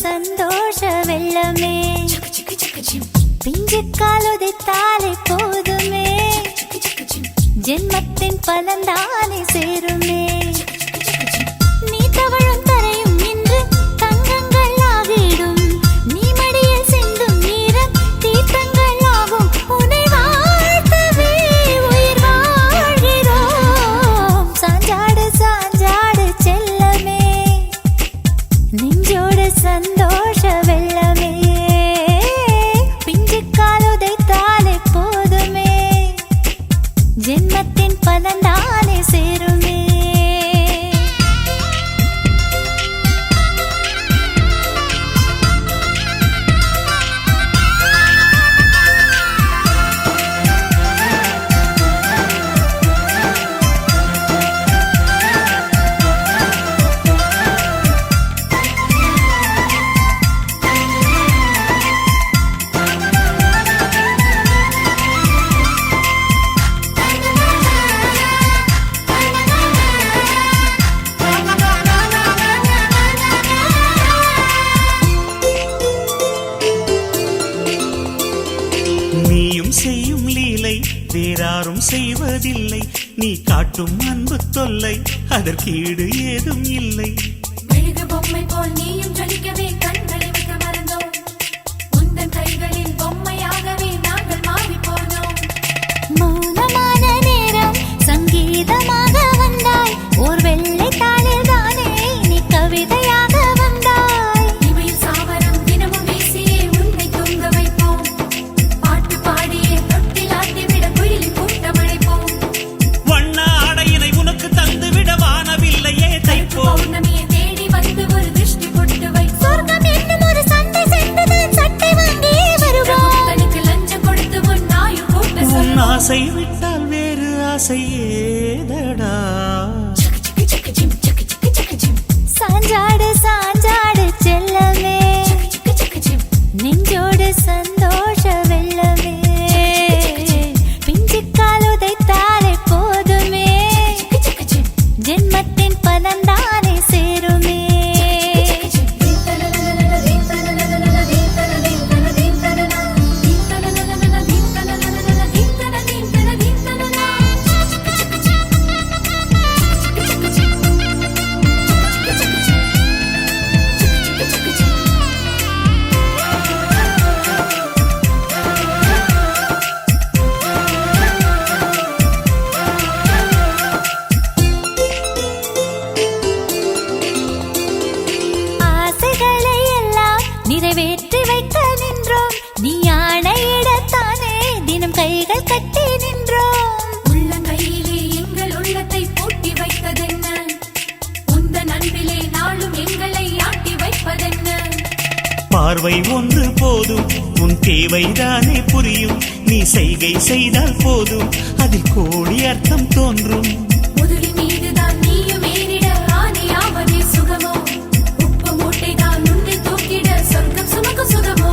சந்தோஷ வெள்ளமே பிஞ்சு காலுதைத்தாலே போதுமே ஜென்மத்தின் பலன்தானே சேருமே நீ தவழும் தரையும் இன்று தங்கங்கள் ஆகிடும் நீ மடியில் சிந்தும் நீரம் தீர்த்தங்கள் ஆகும் உன்னை வாழ்த்தவே உயிர் வாழ்கிறோம் சாஞ்சாடு சாஞ்சாடு செல்லமே நெஞ்சோடு சந்தோஷ வெள்ளமே பிஞ்சு காலுதைத்தாலே போதுமே ஜென்மத்தின் பலன்தானே சேருமே செய்யும் லீலை வேறாரும் செய்வதில்லை நீ காட்டும் அன்பு தொல்லை அதற்கீடு ஏதும் இல்லை மெழுகு பொம்மை போல் நீயும் ஜொலிக்கவே கண்களை வைக்க மறந்தோம் உந்தன் கைகளில் பொம்மையாகவே நாங்கள் மாறி போனோம் மௌனமான நேரம் சங்கீதமாக வந்தாய் ஓர் வெள்ளை தாளில் தானே நீ கவிதையாக வந்தாய் இவையில் சாவரம் தினமும் வீசியே உன்னை தூங்க வைப்போம் பாட்டு பாடியே தொட்டில் ஆட்டிவிட குயிலின் கூட்டம் அழைப்போம் வண்ண ஆடையினை உனக்கு தந்துவிட வானவில்லையே தைப்போம் பௌர்ணமியை தேடி வந்து ஒரு திருஷ்டி பொட்டு வை சொர்க்கம் என்னும் ஒரு சண்டை சென்றுதான் சட்டை வாங்கியே வருவோம் தனக்கு லஞ்சம் கொடுத்து உன் நாயும் கூட்ட உன் சொல்லும் ஆசை விட்டால் வேறு ஆசை ஏதடா சாஞ்சாடு சாஞ்சாடு செல்லமே நெஞ்சோடு சந்தோஷ வெள்ளமே பிஞ்சு காலுதைத்தாலே போதுமே ஜென்மத்தின் பலன்தானே சேருமே தேவைதானே புரியும். நீ செய்கை செய்தால் போதும், அதில் கோடி அர்த்தம் தோன்றும். முதுகி மீதுதான் நீயும் ஏறிட ஆணையாவதே சுகமோ? உப்பு மூட்டைதான் உன்னை தூக்கிட சொர்க்கம் சுமக்கும் சுகமோ?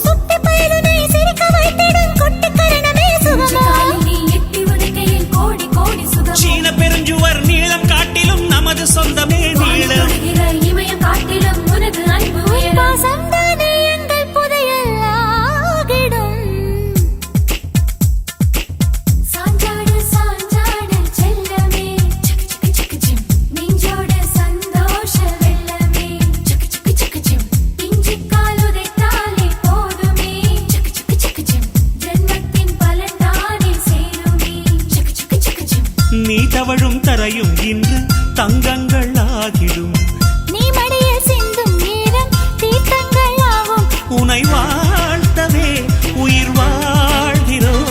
சுட்டி பயலுனை சிரிக்க வைத்திடும் கொட்டி கரணமே சுகமோ? நீ எட்டி உதைக்கையில் கோடி கோடி சுகமோ? சீன பெருஞ்சுவர் நீளம் காட்டிலும் நமது சொந்தமே நீளம். இமயம் காட்டிலும் உனது அன்பு உயரம். பாசம்தானே எங்கள் புதையல் ஆகிடும். சாஞ்சாடு சாஞ்சாடு செல்லமே சக்கு சக்கு சக்கு ஜிம். நெஞ்சோடு சந்தோஷ வெள்ளமே சக்கு சக்கு சக்கு ஜிம். பிஞ்சு காலுதைத்தாலே போதுமே சக்கு சக்கு சக்கு ஜிம். ஜென்மத்தின் பலன் தானே சேருமே சக்கு சக்கு சக்கு ஜிம். நீ தவழும் தரையும் இன்று தங்கங்கள் ஆகிடும். நீ மடியில் சிந்தும் ஈரம் தீர்த்தங்களாகும். உனை வாழ்த்தவே உயிர் வாழ்கிறோம்.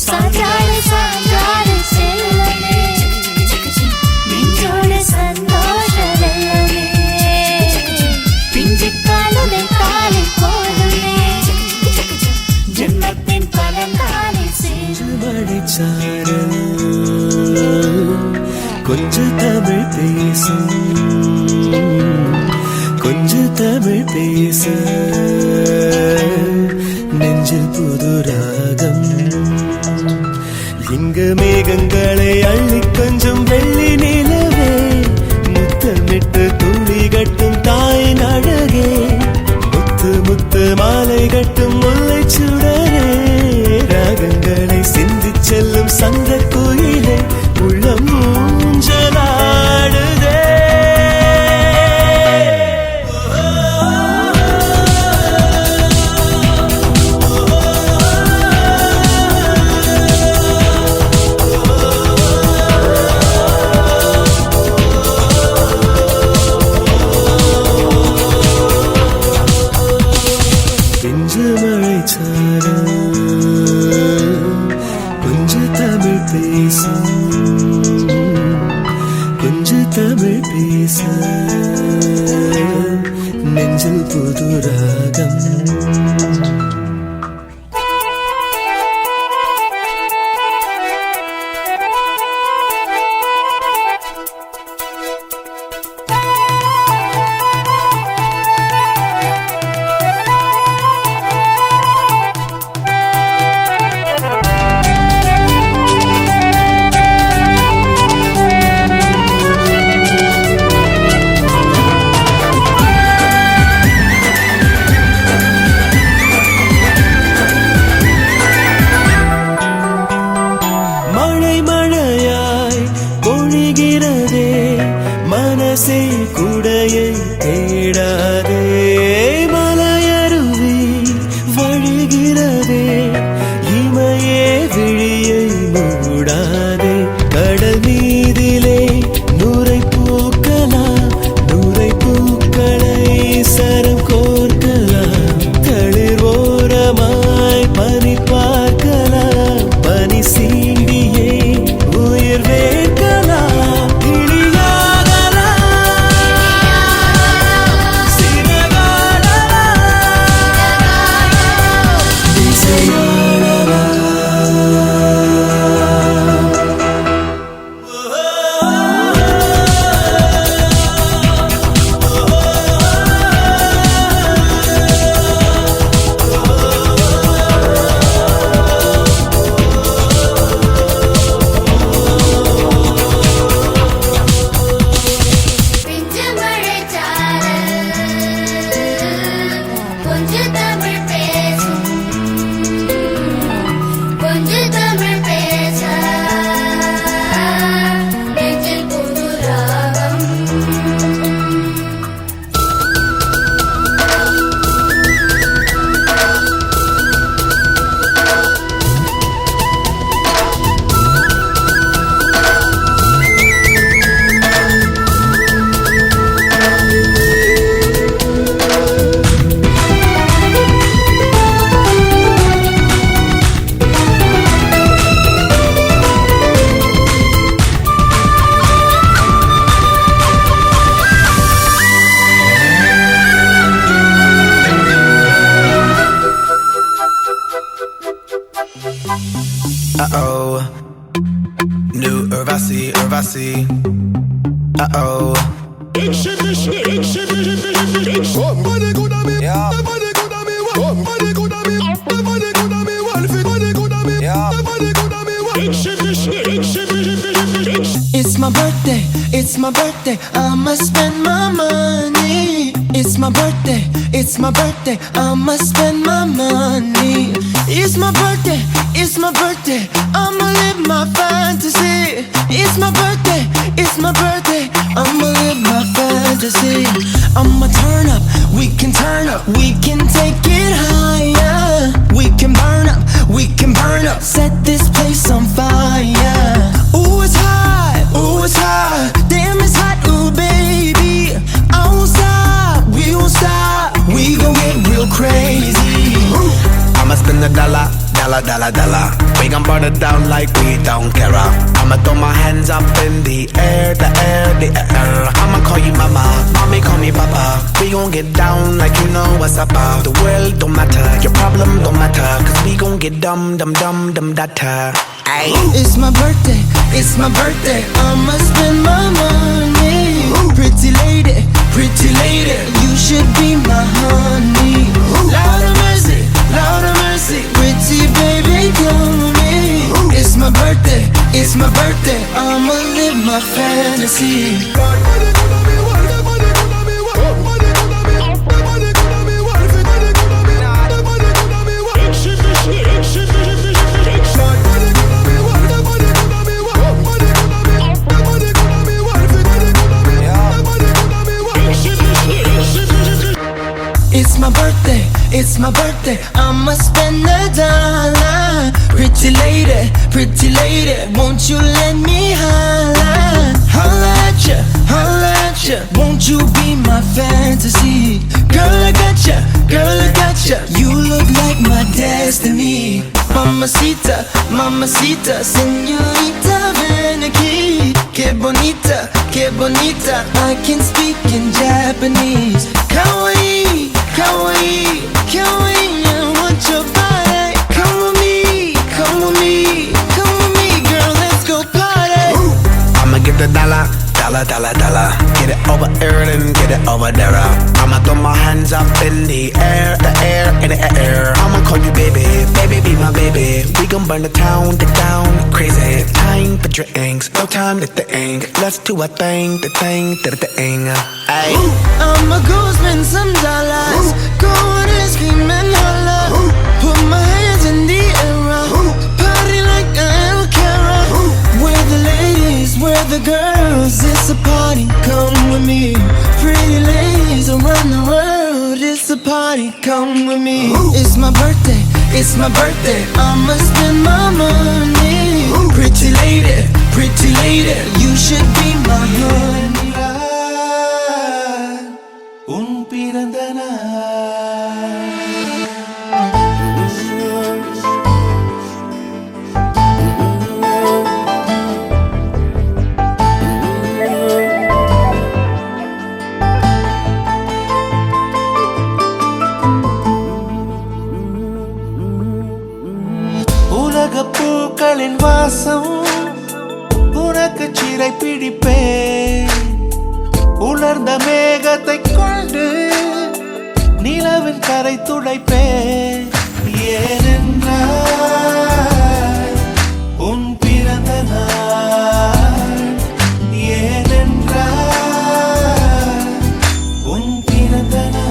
சாஞ்சாடு சாஞ்சாடு செல்லமே சக்கு ஜிம். நெஞ்சோடு சந்தோஷ வெள்ளமே. பிஞ்சு காலுதைத்தாலே போதுமே ஜென்மத்தின் பலன்தானே சேரும். மழைச்சாரல் கொஞ்ச தமிழ் பேச, கொஞ்ச தமிழ் பேச, நெஞ்சில் புது ராகம். இங்கு மேகங்களை அள்ளி கொஞ்சம் வெள்ளி நிலவே, முத்தமிட்டு துளி கட்டும் தாயின் அழகே, முத்து முத்து மாலை கட்டும் முல்லை சுடரே, ராகங்களை சிந்தி செல்லும் சங்க கோயிலே, உள்ளம் ஊஞ்சலாடுதே. பிஞ்சு மழைச்சாரல் கொஞ்ச தமிழ் பேச, கொஞ்ச தமிழ் பேச, நெஞ்சில் புது ராகம். மழை மழையாய் பொழிகிறதே, மனசே குடையை தேடாதே, மலையருவி வழிகிறதே, இமையே விழியை மூடாதே, கடல் மீதிலே நுரை பூக்கலாம், நுரை பூக்களை சரம் கோர்க்கலாம், தளிர் ஓரமாய் பனி பார்க்கலாம், பனி சீண்டியே உயிர் வேர்க்கலாம், கிளியாகலாம், சிறகாடலாம், திசை Uh-oh. New Urvasi, Urvasi. Uh-oh. Somebody good at me, Yeah. somebody good at me, somebody good at me, somebody good at me, somebody good at me, Yeah. somebody good at me. It's my birthday, it's my birthday, I'ma spend my money. It's my birthday, it's my birthday, I'ma spend my money. It's my birthday, it's my birthday, I'ma live my fantasy. It's my birthday, it's my birthday, I'ma live my fantasy. I'ma turn up, we can turn up, we can take it higher. We can burn up, we can burn up, set this place on fire. Ooh, it's hot, ooh, it's hot, damn, it's hot, ooh, baby. I won't stop, we won't stop, we gon' get real crazy. I'ma spend a dollar, dollar, dollar, dollar. We gon' burn it down like we don't care. I'ma throw my hands up in the air, the air, the air. I'ma call you mama, mommy call me papa. We gon' get down like you know what's up. The world don't matter, your problem don't matter, cause we gon' get dumb, dumb, dumb, dumb, data. Ay. It's my birthday, it's my birthday, I'ma spend my money. Pretty lady, you should be my honey. Lord of mercy, pretty baby, come to me. It's my birthday, it's my birthday, I'ma live my fantasy. Somebody good at me, somebody good at me, somebody good at me, somebody good at me, somebody good at me, somebody good at me, somebody good at me, somebody good at me, somebody good at me, somebody good at me, somebody good at me, somebody good at me. It's my birthday, it's my birthday, I'ma spend a dollar. Pretty lady, won't you let me holla? Holla at ya, won't you be my fantasy? Girl, I got ya, you look like my destiny. Mamacita, mamacita, señorita, ven aquí. Que bonita, I can speak in Japanese. Kawaii, kawaii, kawaii, I want your body. Come with me, come with me, come with me, girl, let's go party. I'ma get the dollar, dollar, dollar, dollar. Get it over here and get it over there. I'ma throw my hands up in the air, in the air. I'ma call you baby, baby, be my baby. We gon' burn the town crazy. Time for drinks, no time to think. Let's do a thing, the thing. Ay. I'ma go spend some dollars, go on and scream and holla. Put my hands in the air, party like I don't care. Where the ladies, where the girls, it's a party, come with me. Pretty ladies around the world, it's a party, come with me. It's my birthday, it's my birthday, I'ma spend my money. Pretty lady, you should be my honey. உன் பிறந்த நாள் உலகப் பூக்களின் வாசம் உனக்கு சிறை பிடிப்பேன். உலர்ந்த மேகத்தை கொண்டு நிலவின் கரை துடைப்பேன். ஏனென்றால் உன் பிறந்த நாள், ஏனென்றால் உன் பிறந்த நாள்.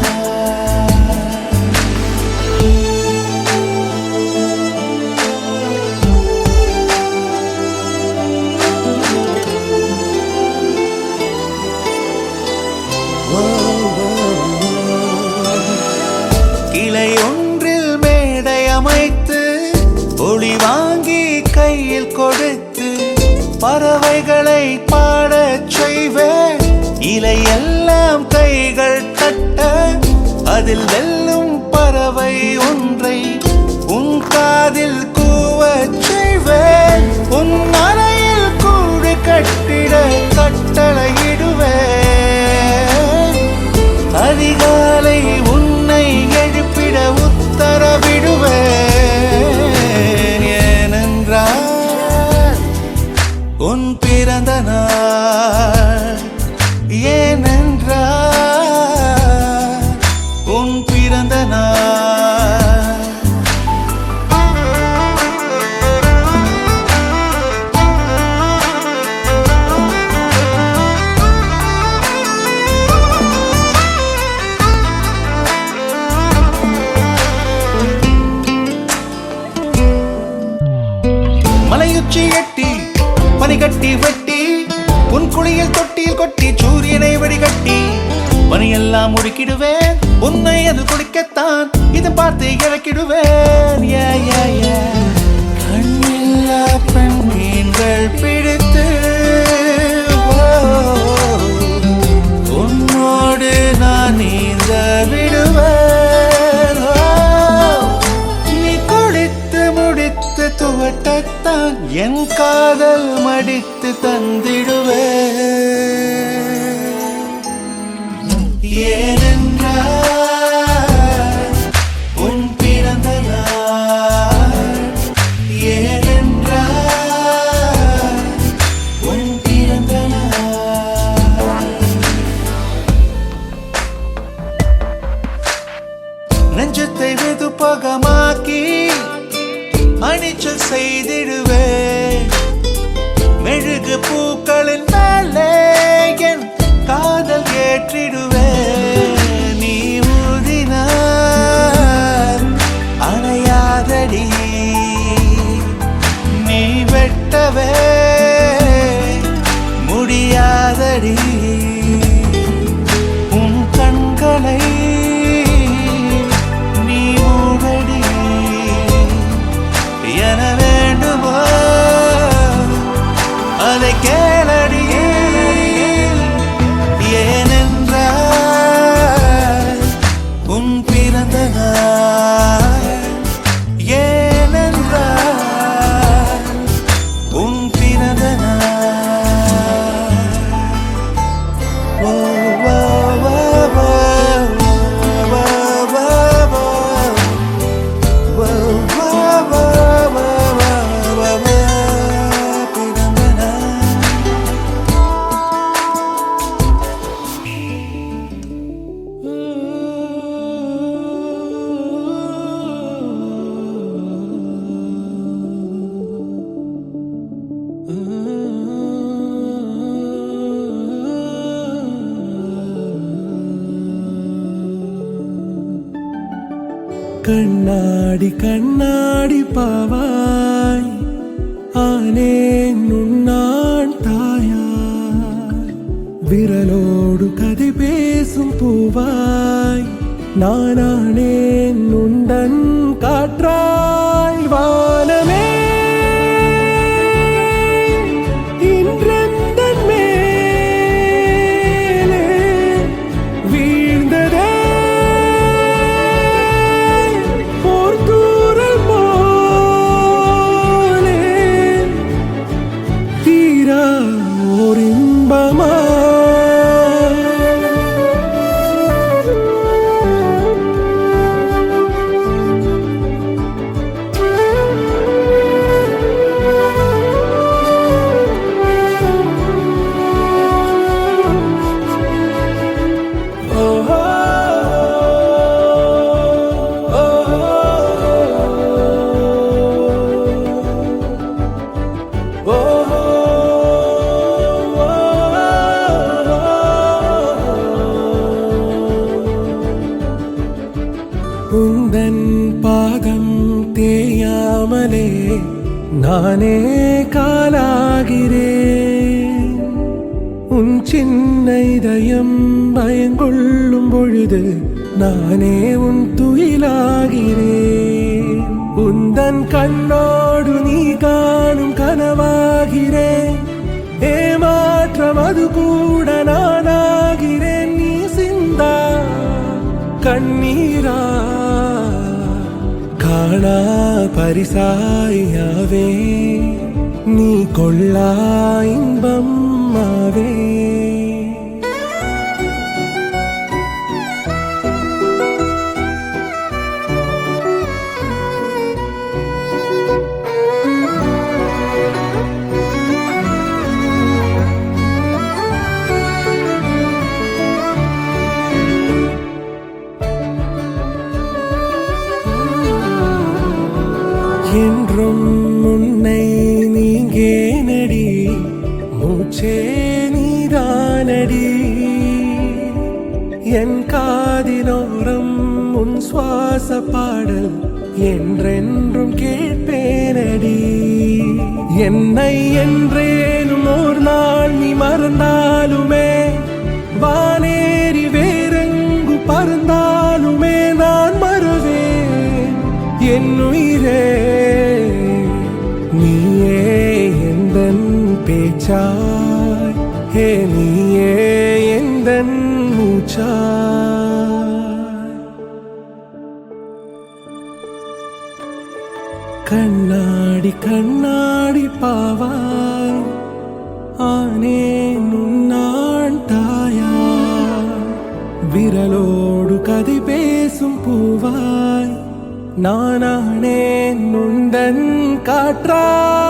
கிளை ஒன்றில் மேடை அமைத்து ஒளி வாங்கி கையில் கொடுத்து பறவைகளை பாடச் செய்வேன். இலையெல்லாம் கைகள் தட்ட அதில் வெல்லும் பறவை ஒன்றை உன் காதில் கூவச் செய்வேன். உன் அறையில் கூடு கட்டிட கட்டளையிடுவேன். அதிகாலை உன்னை எழுப்பிட உத்தரவிடுவேன். ஏனென்றால் உச்சி எட்டி பனிகட்டி வெட்டி உன் குளியல் தொட்டியில் கொட்டி சூரியனை வடிகட்டி பனியெல்லாம் முடுக்கிடுவேன் உன்னை அது குடிக்கத்தான் இது பார்த்து இறக்கிடுவேன். கண்ணில்லா பெண் மீன்கள் பிடித்து உன்னோடு நான் நீந்த விடுவேன். நீ குடித்து முடித்து துவட்டத்தான் என் காதல் மடித்து தந்திடுவேன். ஏனென்றால் உன் பிறந்த நாள், ஏனென்றால் உன் பிறந்த நாள். நெஞ்சத்தை வெதுப்பகமாக்கி அணிச்சல் செய்திடுவேன். மெழுகு பூக்களின் மேலே என் காதல் ஏற்றிடுவேன். நீ ஊதினார் அணையாதடி, நீ வெட்டவே முடியாதடி. உன் கண்களை நீ மூடடி என வேண்டுமோ அதை கேளடி. ஏனென்றால் உன் பிறந்த நாள், ஏனென்றால் உன் பிறந்த நாள். ஓ ஓ ஓ ஓ ஓ ஓ பிறந்த நாள். கண்ணாடி கண்ணாடி பாவாய் ஆனேன் உன்னான் தாயாய். விரலோடு கதை பேசும் பூவாய் நானானேன் உண்டன் காற்றாய். வானமே இன்றெந்தன் மேலே வீழ்ந்ததே போர்த்தூறல் போலே. தீரா ஓர் இன்பமா உந்தன் பாதம் தேயாமலே நானே காலாகிறேன். உன் சின்ன இதயம் பயங்கொள்ளும் பொழுது நானே உன் துயிலாகிறேன். உந்தன் கண்ணோடு நீ காணும் கனவாகிறேன். ஏமாற்றம் அது கூட நானாகிறேன். நீ சிந்தா கண்ணீரா காணா பரிசாயாவே நீ கொள்ளா இன்பம் ஆவே. என்றும் உன்னை நீங்கே நடி மூச்சே நீதானடி. என் காதினோரம் உன் சுவாச பாடல் என்றென்றும் கேட்பேனடி. என்னை என்றேனும் ஒரு நாள் நீ மறந்தாலுமே வானேறி வேறெங்கு பறந்தாலுமே நான் மறவேன் என் உயிரே நீயே எந்தன் பேச்சாய் ஹே நீயே எந்தன் மூச்சாய் கண்ணாடி கண்ணாடி பாவாய் ஆனேன் உன்னான் தாயாய் விரலோடு கதை பேசும் பூவாய் நானானேன் உந்தன் காற்றாய்